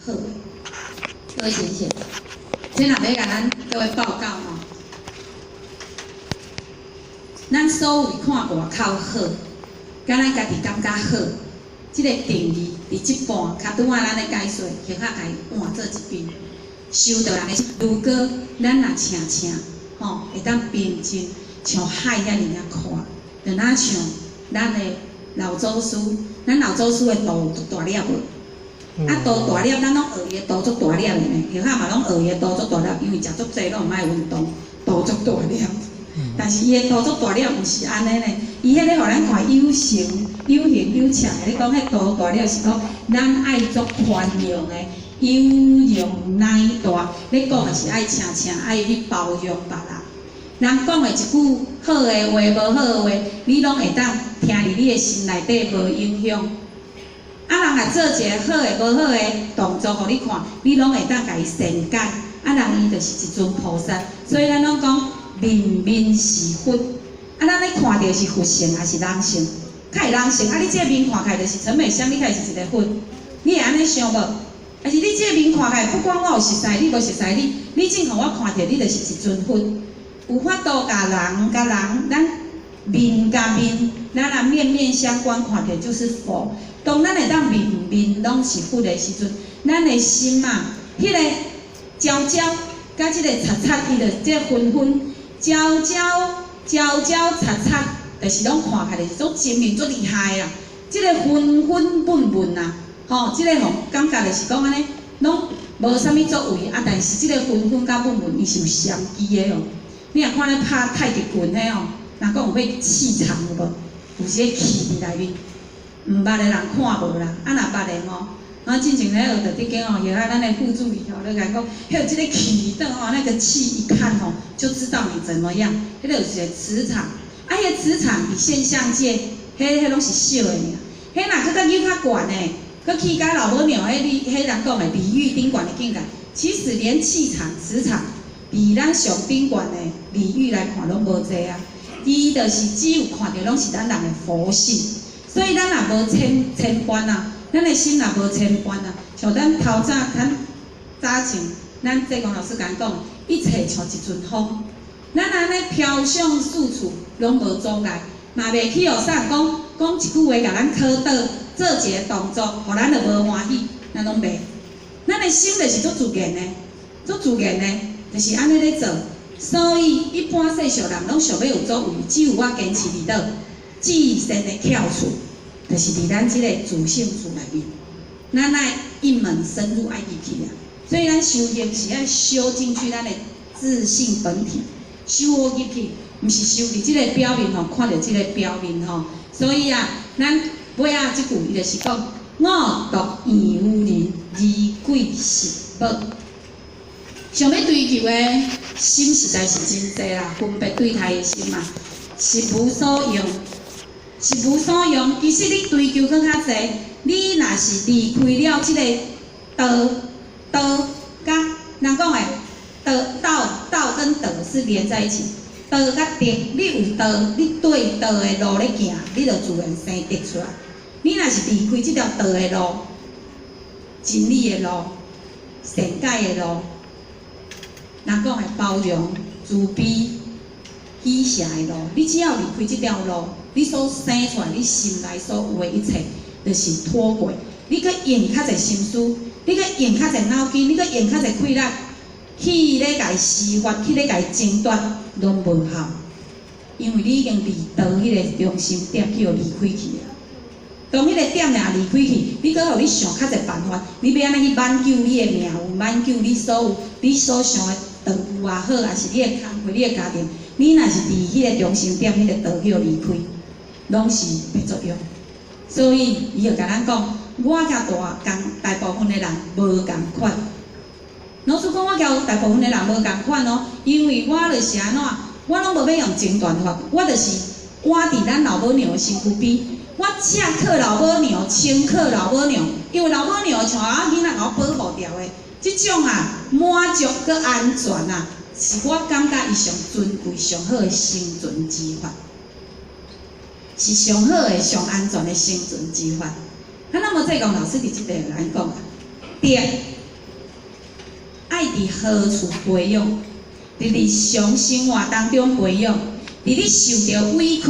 好诶。各位先生，这若要甲咱各位报告吼，咱所有看外口好，甲咱家己感觉好，即个定义伫即半，较拄仔咱咧解说，或较家己换做一边，收到人诶。如果咱若请吼，会当平静像海遐尔啊看，就若像咱诶老祖师，咱老祖师诶肚足大粒无？啊，肚大粒，咱拢学伊诶肚足大粒诶呢，或较嘛拢学伊诶肚足大粒，因为食足济拢毋爱运动，肚足大粒。但是伊诶肚足大粒毋是安尼呢，伊迄个互咱看有形有称诶。你讲迄肚大粒是讲咱爱足宽容诶，有容乃大。你讲诶是爱请，爱去包容别人。人讲诶一句好诶话，无好诶话，你拢会当听伫你诶心内底无影响。啊，人若做一个好诶、无好诶动作，互你看，你拢会当甲伊善解。啊，人伊就是一尊菩萨，所以咱拢讲面面是佛。啊，咱咧看到是佛性还是人性？较会人性。啊，你这个面看起来就是陈美香，你开是一个佛，你会安尼想无？还是你这个面看起来，不管我有熟悉你，无熟悉你，你正互我看到你就是一尊佛。有法度甲人，咱面甲面，咱若面面相关，看到就是佛。当咱会当面面拢是佛的时阵，咱的心嘛，迄个焦焦，甲即个擦擦，伊着即个昏昏，焦擦擦，就是拢看起来就是足精明、足厉害啦。即个昏昏笨笨啊，吼，即个吼感觉就是讲安尼，拢无啥物作为啊。但是即个昏昏甲笨笨，伊是有商机的哦。你若看咧拍太极拳的哦，若讲有迄气场有无？有些气伫内面。毋捌的人看无啦，啊若捌的吼，啊之前咧学着伫间吼，也咱的副助理吼，咧讲，迄有即个气顿吼，那个气一看吼，就知道你怎么样。迄个有一个磁场，啊，迄个磁场比现象界，迄拢是小的尔。迄若搁有较悬的，搁去甲老母娘迄人讲的比喻顶悬的境界，其实连气场、磁场比咱上顶悬的比喻来看拢无济啊。伊就是只有看到拢是咱人的佛性。所以咱若无千观啊，咱的心若无千观啊，像咱头早前，咱济公老师甲讲，一切像一阵风，咱安尼飘向四处，拢无阻碍，嘛袂去互啥讲一句话甲咱考倒，做一个动作，互咱就无欢喜，咱拢袂。咱的心就是足自然的，就是安尼咧做。所以一般世俗人拢想要有作为，只有我坚持伫倒。自身的翘处，就是伫咱即个自性处内面，咱爱一门深入爱入去啊。所以咱修行是爱修进去咱的自性本体，修入去，毋是修伫即个表面吼，看到即个表面吼。所以啊，咱尾仔即句伊就是讲：我独厌无人，疑鬼是宝。想要追求的心实在是真济啦，分别对待的心嘛，是无所用。其实你追求更较济，你若是离开了即个道甲人讲诶，道跟道是连在一起。道甲德，你有道，你对道的路咧行，你就自然生德出来。你若是离开即条道的路、真理的路、善解的路，人讲诶包容、慈悲、喜舍的路，你只要离开即条路。你所生出来，你心内所有的一切，就是脱轨。你搁用较侪心思，你搁用较侪脑筋，你搁用较侪气力，去咧甲伊施法，去咧甲伊争夺，拢无效。因为你已经离道迄个中心点去互离开去啊。当迄个点若离开去，你搁互你想较侪办法，你要安尼去挽救你的命运，挽救你所想的道路也好，还是你的工课、你的家庭，你若是离迄个中心点迄个道去互离开。拢是没作用，所以伊就甲咱讲，我甲大部分的人无共款。老师讲我甲大部分的人无共款哦，因为我就是安怎，我拢无要用争断法，我就是活伫咱老母娘的身躯边，我赤靠老母娘，亲靠老母娘，因为老母娘像我囡仔甲我保护掉的，即种啊满足佮安全啊，是我感觉伊上尊贵、上好的生存之法。是上好的、上安全的生存之法。那么济公老师伫即块来讲啊，德爱伫好处培养，伫日常生活当中培养，伫你受到委屈、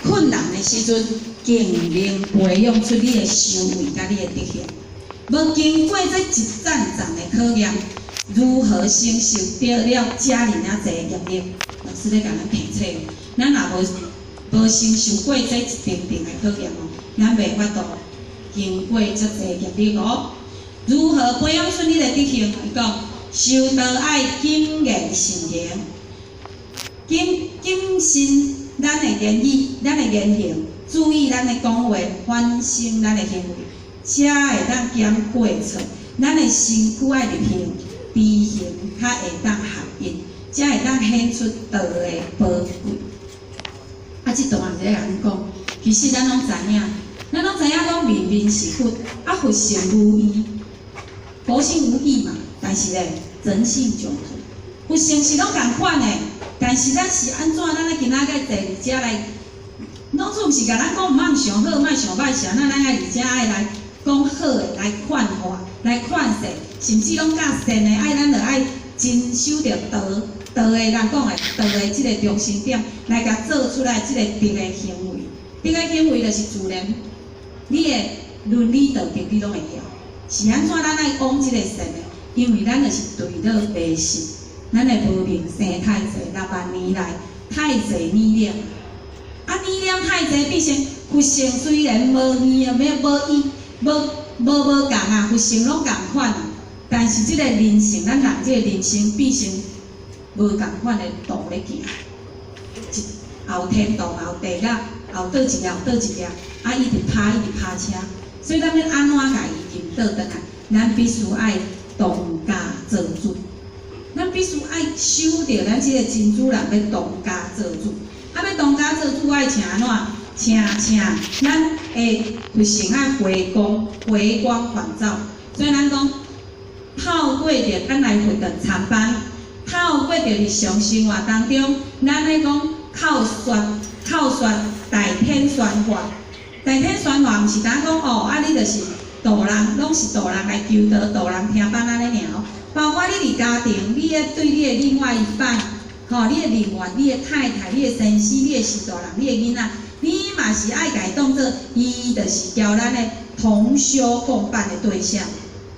困难的时阵，尽力培养出你的修为甲你的德行。无经过这一站站的考验，如何承受得了遮尔啊济业力？老师咧甲咱提醒，咱若无承受过这一点点的考验哦，咱袂法度经过遮济业力哦。如何培养出你的德行？伊讲，修道爱谨言慎行，谨慎咱的言语、咱的言行，注意咱的讲话，反省咱的行为，才会当减过错。咱的身躯爱入行，知行较会当合一，才会当显出道的宝贵。即段就咧甲咱讲，其实咱拢知影讲面面是佛，佛性如意。佛性无异嘛，但是咧人性迥异。佛性是拢共款的，但是咱是安怎？咱咧今仔个坐伫遮来，拢总是甲咱讲毋通上好，莫上歹，是安怎？咱爱伫遮爱来讲好的，来劝化，来劝世，甚至拢较善的，咱就爱真守着道的人讲的道的即个中心点，来甲做出来即个德的行为。德的行为就是自然，你的伦理道德你拢会晓。是安怎？咱爱讲即个善的，因为咱就是对了迷信，咱的无明生太济，6万年来太济念念，念念太济，变成佛性虽然无念啊，无共啊，佛性拢共款啊，但是即个人性，咱人即个人性变成无共款的道咧行，后天道后地甲后倒一粒倒一粒，一直拍车。所以咱要安怎甲伊引导倒来？咱必须爱当家做主，咱必须爱守着咱即个真主人要当家做主。要当家做主爱请安怎？请咱的佛性爱回光返照。所以咱讲，透过着咱来佛堂参班，透过着日常生活当中，咱咧讲口说大天宣化。大天宣化毋是单讲你就是道人，拢是道人来求道，道人听班安尼尔。包括你伫家庭，你咧对你的另外一半，你的另外、你的太太、你的先生、你的是大人、你的囡仔，你嘛是爱家当做伊就是交咱的同修共伴的对象。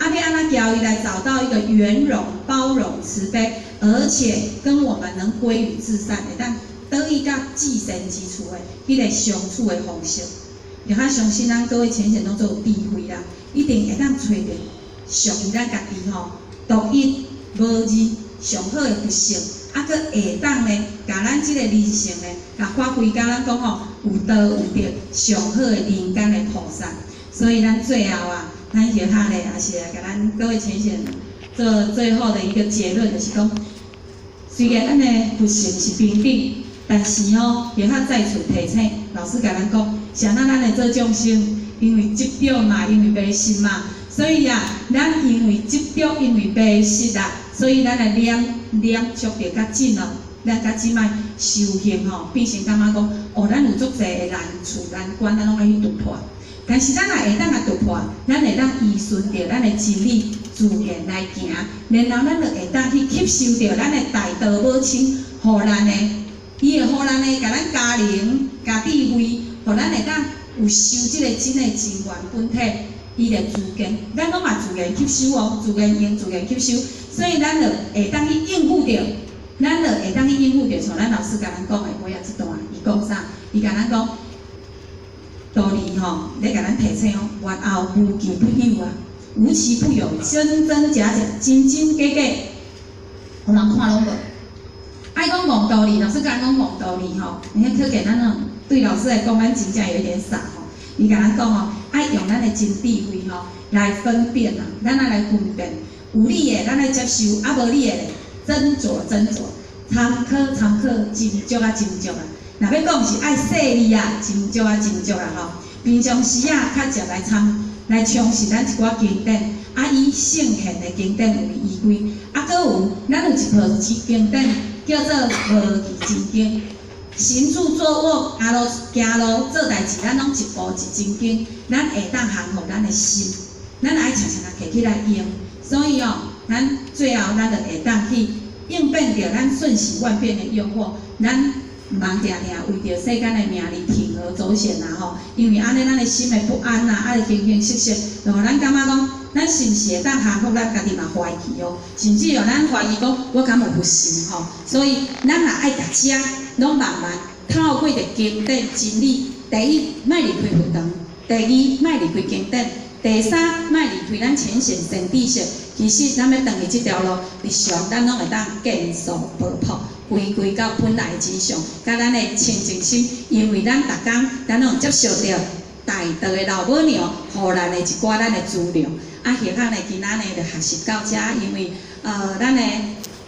要安怎教伊来找到一个圆融、包容、慈悲，而且跟我们能归于至善的，但得以甲至善之处的迄个相处的方式。就较相信咱各位浅显拢做有智慧啦，一定会当找着属于咱家己独一无二上好的佛性，搁会当咧，甲咱即个人性咧，甲发挥甲咱讲有道有德上好的人间的菩萨。所以咱最后咱就下咧也是来甲咱各位浅显做最后的一个结论，就是讲，虽然咱的佛性是平等，但是就较再次提醒，老师甲咱讲。像咱会做众生，因为执着嘛，因为迷信嘛，所以咱因为执着，因为迷信所以咱来念足着较紧哦。咱较即摆修行变成感觉讲，咱有足济的难处难关，咱拢爱去突破。但是咱若会当突破，咱会当依循着咱的真理自然来行，然后咱就会当去吸收着咱的大道母亲，互咱的，伊会互咱的，甲咱家庭、家智慧。互咱会当有修即个真的真源本体，伊的自然，咱拢嘛自然吸收自然用自然吸收，所以咱就会当去应付着，像咱老师甲咱讲的，我也即段，伊讲啥？伊甲咱讲道理咧甲咱提醒冤后无期不有无期不有，真真假假，真真假假，有人看拢无。爱讲讲道理，老师甲咱讲讲道理你看可见咱对老师来讲，咱真正有一点傻伊甲咱讲爱用咱的真智慧来分辨咱来分辨，有理的咱来接受，无理的斟酌，参考，斟酌真足若要讲是爱细腻斟酌平常时较常来充实咱一寡经典，以圣贤的经典为依归，搁有咱有一套经典叫做无疑真经。行住坐卧，行路做代志，咱拢一步一真经，咱会当降服咱的心，咱爱常常摕起来用。所以咱最后咱就会当去应变着咱瞬息万变的诱惑，咱毋通定定为着世间的名利铤而走险因为安尼咱的心的不安会形形色色，就互咱感觉讲，咱是毋是会当下福，咱家己嘛怀疑甚至咱怀疑讲，我敢有不信所以咱也爱家遮拢慢慢透过着经典真理，第一，莫离开佛堂；第二，莫离开经典；第三，莫离开咱浅显神知识。其实咱要转去这条路，日常咱拢会当见素抱朴，回归到本来之上，甲咱的清净心。因为咱逐工咱拢接受着大道的老母娘，互咱的一寡咱的资料。希望呢今仔呢就学习到遮，因为咱的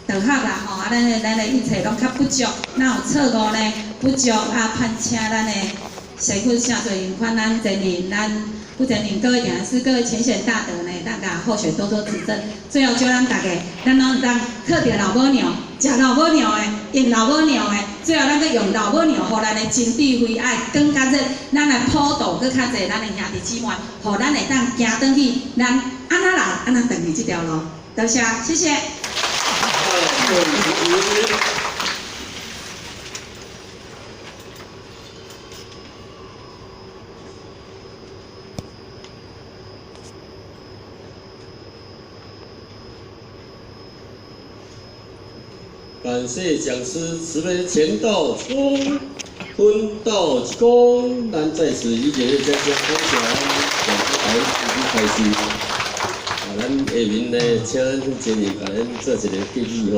道学啦咱的一切拢较不足，咱有错误呢不足盼请咱的师父下水引宽咱真人咱。不仅领各位讲师、各位浅显大德呢，大家后续多多指正。最后就咱大家，咱拢当靠着老母娘，食老母娘的，用老母娘的，最后咱搁用老母娘，互咱的真智慧爱更加热，咱来普渡搁较侪咱的兄弟姊妹，互咱会当行转去，咱安那来安那转去这条路。多谢，谢谢。感谢讲师慈悲前道出分道之功，咱在此以热烈掌声分享，讲师台已经开始。咱下面呢，请咱真人甲咱做一个结语